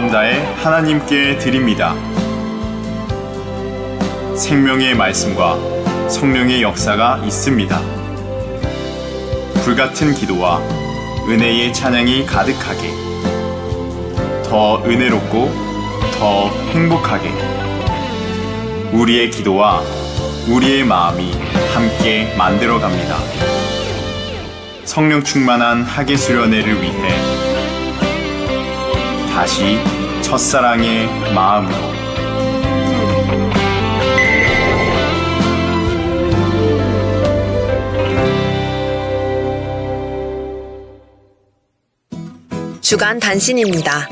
마음 다해 하나님께 드립니다. 생명의 말씀과 성령의 역사가 있습니다. 불같은 기도와 은혜의 찬양이 가득하게, 더 은혜롭고 더 행복하게 우리의 기도와 우리의 마음이 함께 만들어갑니다. 성령 충만한 학예 수련회를 위해 다시 첫사랑의 마음으로. 주간 단신입니다.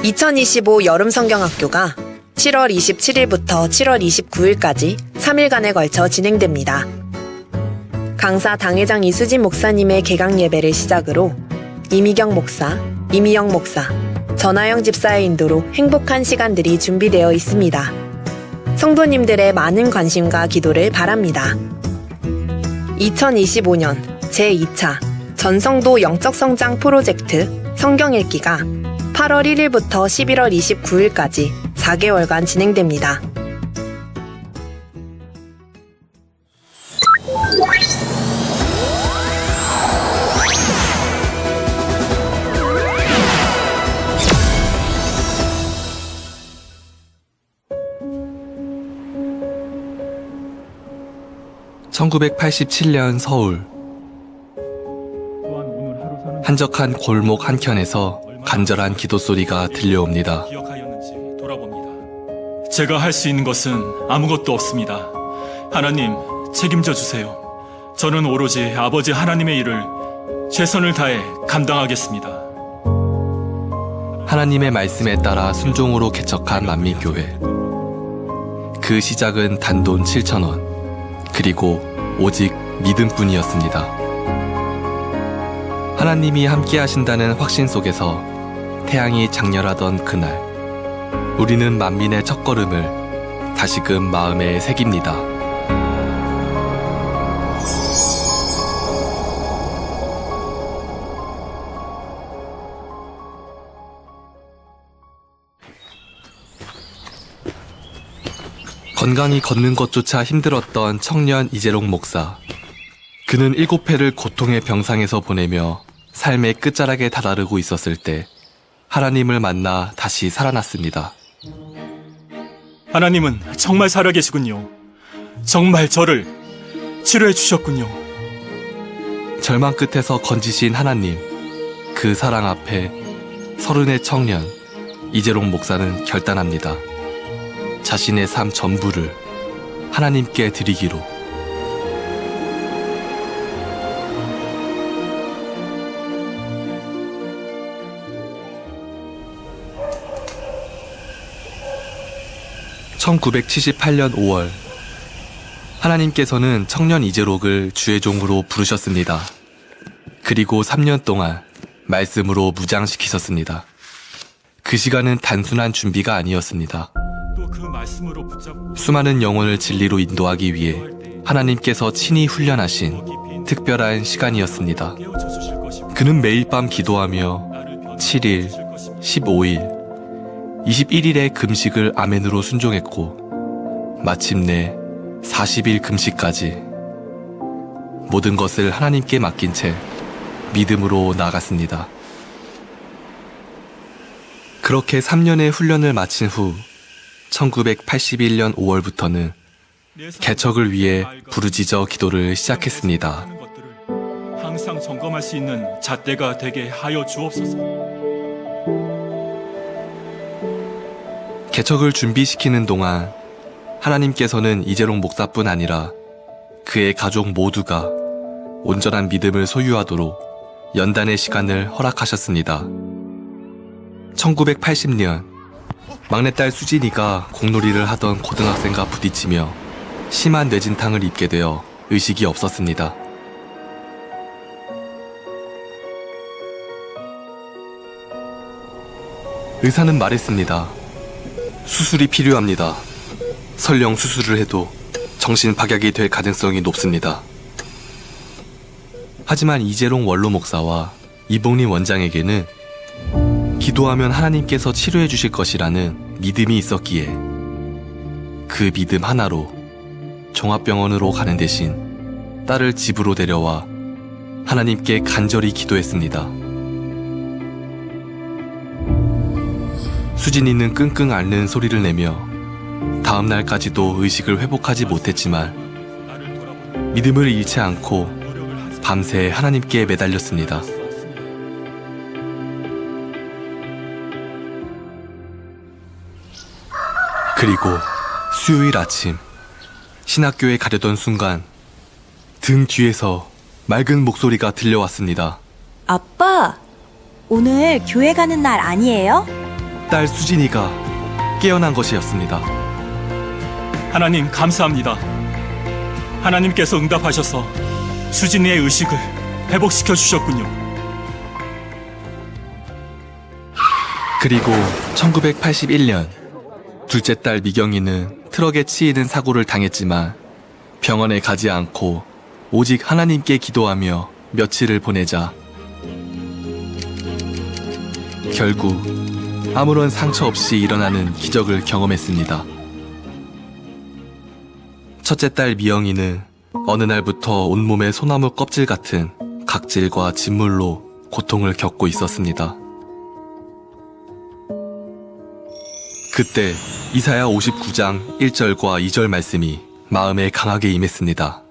2025 여름 성경학교가 7월 27일부터 7월 29일까지 3일간에 걸쳐 진행됩니다. 강사 당회장 이수진 목사님의 개강 예배를 시작으로 이미경 목사, 이미영 목사, 전하영 집사의 인도로 행복한 시간들이 준비되어 있습니다. 성도님들의 많은 관심과 기도를 바랍니다. 2025년 제2차 전성도 영적성장 프로젝트 성경읽기가 8월 1일부터 11월 29일까지 4개월간 진행됩니다. (1987년) 서울 한적한 골목 한켠에서 간절한 기도 소리가 들려옵니다. 제가 할 수 있는 것은 아무것도 없습니다. 하나님, 책임져 주세요. 저는 오로지 아버지 하나님의 일을 최선을 다해 감당하겠습니다. 하나님의 말씀에 따라 순종으로 개척한 만민교회. 그 시작은 단돈 7,000원, 그리고 오직 믿음뿐이었습니다. 하나님이 함께 하신다는 확신 속에서 태양이 장렬하던 그날, 우리는 만민의 첫걸음을 다시금 마음에 새깁니다. 건강히 걷는 것조차 힘들었던 청년 이재롱 목사. 그는 7회를 고통의 병상에서 보내며 삶의 끝자락에 다다르고 있었을 때 하나님을 만나 다시 살아났습니다. 하나님은 정말 살아계시군요. 정말 저를 치료해 주셨군요. 절망 끝에서 건지신 하나님, 그 사랑 앞에 30의 청년 이재롱 목사는 결단합니다. 자신의 삶 전부를 하나님께 드리기로. (1978년 5월) 하나님께서는 청년 이재록을 주의 종으로 부르셨습니다. 그리고 3년 동안 말씀으로 무장시키셨습니다. 그 시간은 단순한 준비가 아니었습니다. 수많은 영혼을 진리로 인도하기 위해 하나님께서 친히 훈련하신 특별한 시간이었습니다. 그는 매일 밤 기도하며 7일, 15일, 21일의 금식을 아멘으로 순종했고 마침내 40일 금식까지 모든 것을 하나님께 맡긴 채 믿음으로 나아갔습니다. 그렇게 3년의 훈련을 마친 후 1981년 5월부터는 개척을 위해 부르짖어 기도를 시작했습니다. 항상 점검할 수 있는 잣대가 되게 하여 주옵소서. 개척을 준비시키는 동안 하나님께서는 이재롱 목사뿐 아니라 그의 가족 모두가 온전한 믿음을 소유하도록 연단의 시간을 허락하셨습니다. 1980년 막내딸 수진이가 공놀이를 하던 고등학생과 부딪히며 심한 뇌진탕을 입게 되어 의식이 없었습니다. 의사는 말했습니다. 수술이 필요합니다. 설령 수술을 해도 정신 박약이 될 가능성이 높습니다. 하지만 이재롱 원로 목사와 이봉림 원장에게는 기도하면 하나님께서 치료해 주실 것이라는 믿음이 있었기에 그 믿음 하나로 종합병원으로 가는 대신 딸을 집으로 데려와 하나님께 간절히 기도했습니다. 수진이는 끙끙 앓는 소리를 내며 다음 날까지도 의식을 회복하지 못했지만 믿음을 잃지 않고 밤새 하나님께 매달렸습니다. 그리고 수요일 아침 신학교에 가려던 순간 등 뒤에서 맑은 목소리가 들려왔습니다. 아빠, 오늘 교회 가는 날 아니에요? 딸 수진이가 깨어난 것이었습니다. 하나님 감사합니다. 하나님께서 응답하셔서 수진이의 의식을 회복시켜 주셨군요. 그리고 1981년 둘째 딸 미경이는 트럭에 치이는 사고를 당했지만 병원에 가지 않고 오직 하나님께 기도하며 며칠을 보내자 결국 아무런 상처 없이 일어나는 기적을 경험했습니다. 첫째 딸 미영이는 어느 날부터 온몸에 소나무 껍질 같은 각질과 진물로 고통을 겪고 있었습니다. 그때 이사야 59장 1절과 2절 말씀이 마음에 강하게 임했습니다.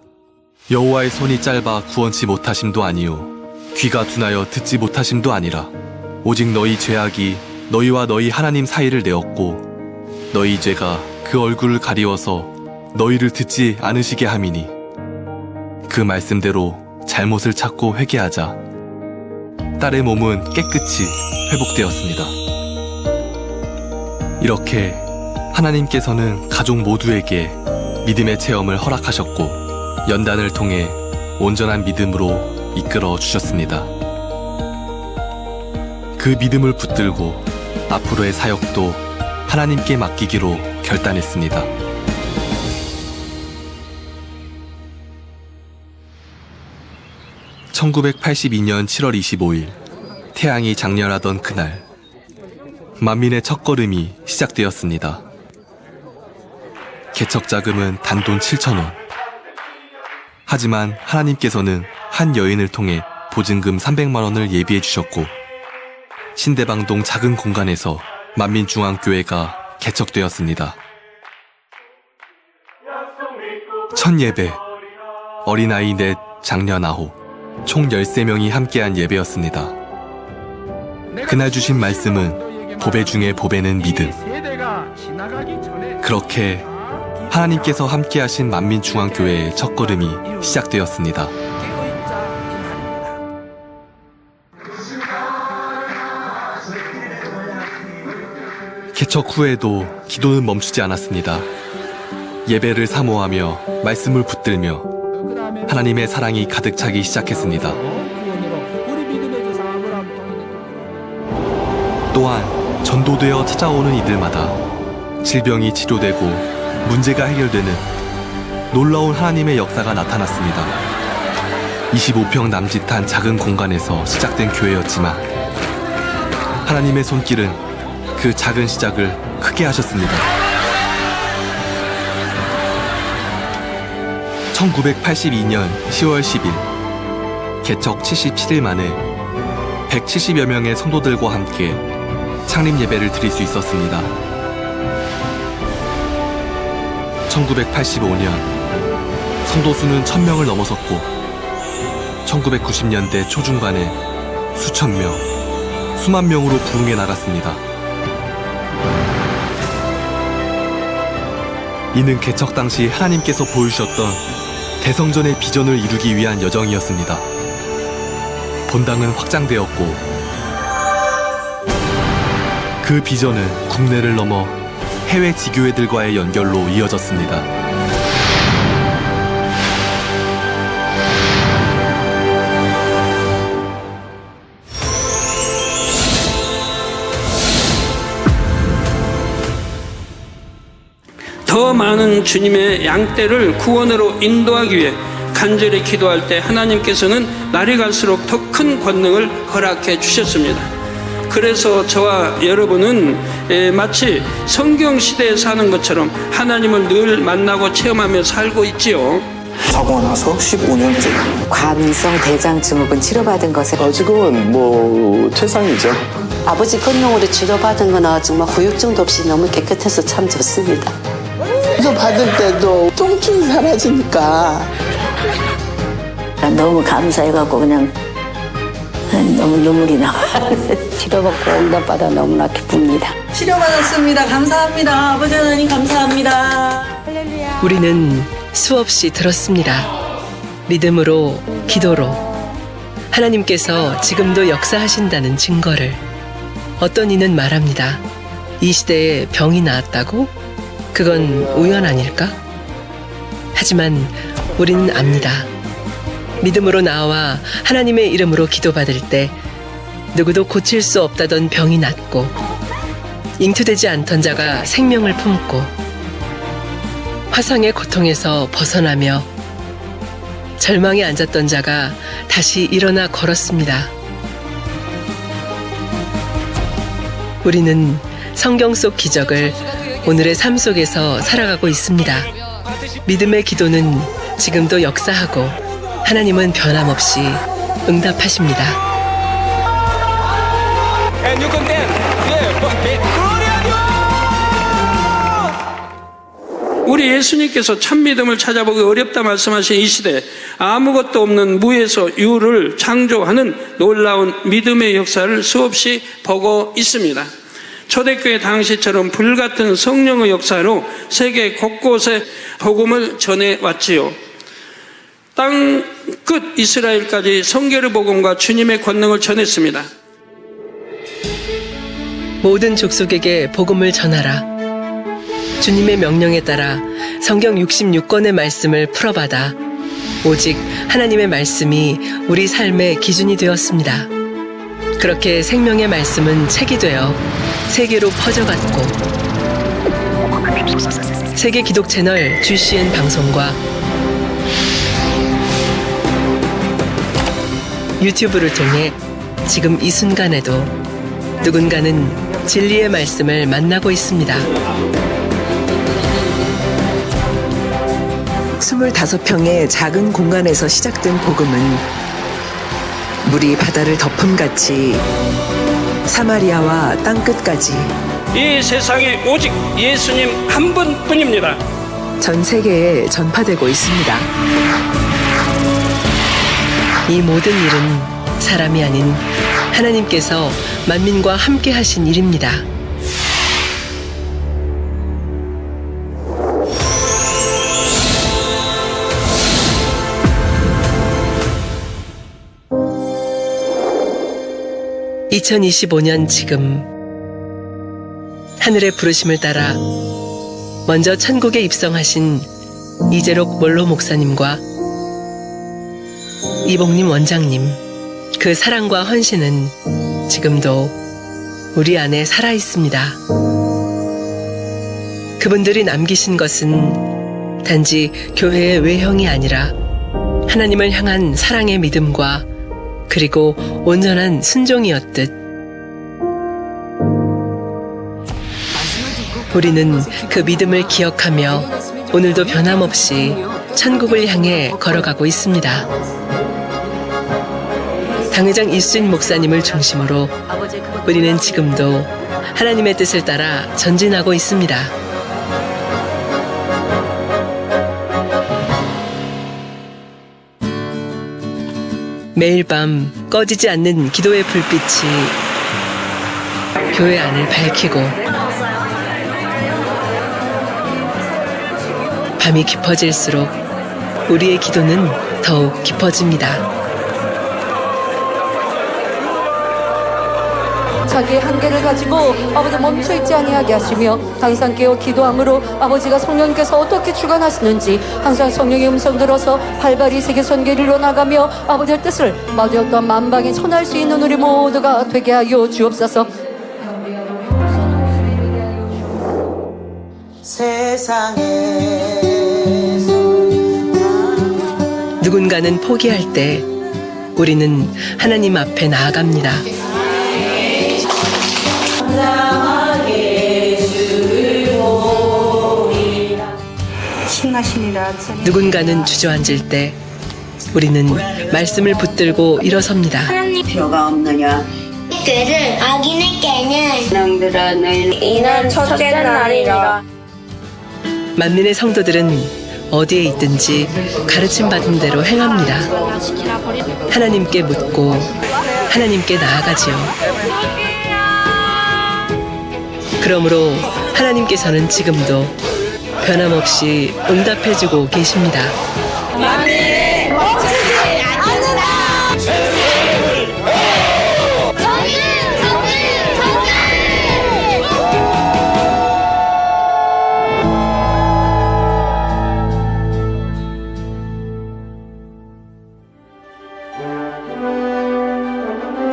여호와의 손이 짧아 구원치 못하심도 아니요 귀가 둔하여 듣지 못하심도 아니라 오직 너희 죄악이 너희와 너희 하나님 사이를 내었고 너희 죄가 그 얼굴을 가리워서 너희를 듣지 않으시게 함이니 그 말씀대로 잘못을 찾고 회개하자 딸의 몸은 깨끗이 회복되었습니다. 이렇게 하나님께서는 가족 모두에게 믿음의 체험을 허락하셨고 연단을 통해 온전한 믿음으로 이끌어 주셨습니다. 그 믿음을 붙들고 앞으로의 사역도 하나님께 맡기기로 결단했습니다. (1982년 7월 25일) 태양이 장렬하던 그날 만민의 첫걸음이 시작되었습니다. 개척 자금은 단돈 7,000원. 하지만 하나님께서는 한 여인을 통해 보증금 300만 원을 예비해 주셨고 신대방동 작은 공간에서 만민중앙교회가 개척되었습니다. 첫 예배, 어린아이 넷, 장년 9, 총 13명이 함께한 예배였습니다. 그날 주신 말씀은 보배 중에 보배는 믿음. 그렇게 하나님께서 함께하신 만민중앙교회의 첫걸음이 시작되었습니다. 개척 후에도 기도는 멈추지 않았습니다. 예배를 사모하며 말씀을 붙들며 하나님의 사랑이 가득 차기 시작했습니다. 또한 전도되어 찾아오는 이들마다 질병이 치료되고 문제가 해결되는 놀라운 하나님의 역사가 나타났습니다. 25평 남짓한 작은 공간에서 시작된 교회였지만 하나님의 손길은 그 작은 시작을 크게 하셨습니다. 1982년 10월 10일 개척 77일 만에 170여 명의 성도들과 함께 창립 예배를 드릴 수 있었습니다. 1985년 성도 수는 1000명을 넘어섰고 1990년대 초중반에 수천 명, 수만 명으로 부흥해 나갔습니다. 이는 개척 당시 하나님께서 보여주셨던 대성전의 비전을 이루기 위한 여정이었습니다. 본당은 확장되었고 그 비전은 국내를 넘어 해외 지교회들과의 연결로 이어졌습니다. 더 많은 주님의 양떼를 구원으로 인도하기 위해 간절히 기도할 때 하나님께서는 날이 갈수록 더 큰 권능을 허락해 주셨습니다. 그래서 저와 여러분은 마치 성경 시대에 사는 것처럼 하나님을 늘 만나고 체험하며 살고 있지요. 사고가 나서 15년째. 과민성 대장 증후군 치료받은 것에 지금은 뭐 최상이죠. 아버지 건용으로 치료받은 거나 정말 후유증도 없이 너무 깨끗해서 참 좋습니다. 치료 받을 때도 통증이 사라지니까 너무 감사해갖고 그냥 너무 눈물이 나와요. 치료받고 응답받아 너무나 기쁩니다. 치료받았습니다. 감사합니다. 아버지 하나님 감사합니다. 우리는 수없이 들었습니다. 믿음으로, 기도로 하나님께서 지금도 역사하신다는 증거를. 어떤 이는 말합니다. 이 시대에 병이 나았다고? 그건 우연 아닐까? 하지만 우리는 압니다. 믿음으로 나와 하나님의 이름으로 기도받을 때 누구도 고칠 수 없다던 병이 낫고 잉투되지 않던 자가 생명을 품고 화상의 고통에서 벗어나며 절망에 앉았던 자가 다시 일어나 걸었습니다. 우리는 성경 속 기적을 오늘의 삶 속에서 살아가고 있습니다. 믿음의 기도는 지금도 역사하고 하나님은 변함없이 응답하십니다. 우리 예수님께서 참 믿음을 찾아보기 어렵다 말씀하신 이 시대, 아무것도 없는 무에서 유를 창조하는 놀라운 믿음의 역사를 수없이 보고 있습니다. 초대교회 당시처럼 불같은 성령의 역사로 세계 곳곳에 복음을 전해왔지요. 땅 끝 이스라엘까지 성결의 복음과 주님의 권능을 전했습니다. 모든 족속에게 복음을 전하라. 주님의 명령에 따라 성경 66권의 말씀을 풀어받아 오직 하나님의 말씀이 우리 삶의 기준이 되었습니다. 그렇게 생명의 말씀은 책이 되어 세계로 퍼져갔고 세계 기독 채널 GCN 방송과 유튜브를 통해 지금 이 순간에도 누군가는 진리의 말씀을 만나고 있습니다. 25평의 작은 공간에서 시작된 복음은 물이 바다를 덮음같이 사마리아와 땅끝까지 이 세상에 오직 예수님 한 분뿐입니다. 전 세계에 전파되고 있습니다. 이 모든 일은 사람이 아닌 하나님께서 만민과 함께 하신 일입니다. (2025년) 지금 하늘의 부르심을 따라 먼저 천국에 입성하신 이재록 원로 목사님과 이복림 원장님, 그 사랑과 헌신은 지금도 우리 안에 살아있습니다. 그분들이 남기신 것은 단지 교회의 외형이 아니라 하나님을 향한 사랑의 믿음과 그리고 온전한 순종이었듯 우리는 그 믿음을 기억하며 오늘도 변함없이 천국을 향해 걸어가고 있습니다. 당회장 이수진 목사님을 중심으로 우리는 지금도 하나님의 뜻을 따라 전진하고 있습니다. 매일 밤 꺼지지 않는 기도의 불빛이 교회 안을 밝히고 밤이 깊어질수록 우리의 기도는 더욱 깊어집니다. 자기의 한계를 가지고 아버지 멈춰있지 아니하게 하시며 항상 깨어 기도함으로 아버지가 성령께서 어떻게 주관하시는지 항상 성령의 음성 들어서 발발이 세계 선교를 이뤄나가며 아버지의 뜻을 마주 어떤 만방에 전할 수 있는 우리 모두가 되게 하여 주옵소서. 누군가는 포기할 때 우리는 하나님 앞에 나아갑니다. 누군가는 주저앉을 때 우리는 말씀을 붙들고 일어섭니다. 표가 없느냐? 그를 악인에게는 낭들아 너희는 이날 첫째 날이라. 만민의 성도들은 어디에 있든지 가르침 받은 대로 행합니다. 하나님께 묻고 하나님께 나아가지요. 그러므로 하나님께서는 지금도 변함없이 응답해주고 계십니다. 만민을 멈추지 않는다.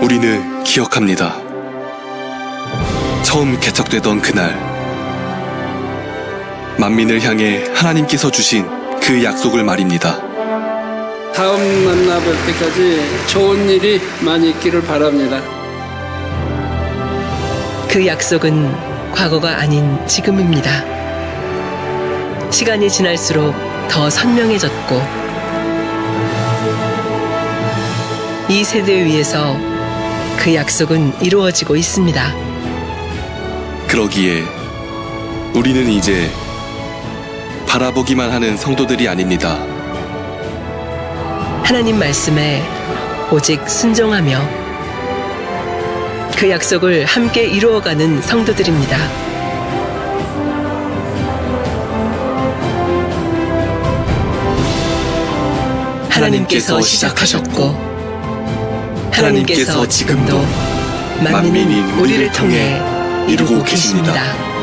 우리는 기억합니다. 처음 개척되던 그날, 만민을 향해 하나님께서 주신 그 약속을 말입니다. 다음 만나뵐 때까지 좋은 일이 많이 있기를 바랍니다. 그 약속은 과거가 아닌 지금입니다. 시간이 지날수록 더 선명해졌고 이 세대 위에서 그 약속은 이루어지고 있습니다. 그러기에 우리는 이제 바라보기만 하는 성도들이 아닙니다. 하나님 말씀에 오직 순종하며 그 약속을 함께 이루어가는 성도들입니다. 하나님께서 시작하셨고 하나님께서 지금도 만민인 우리를 통해 이루고 계십니다.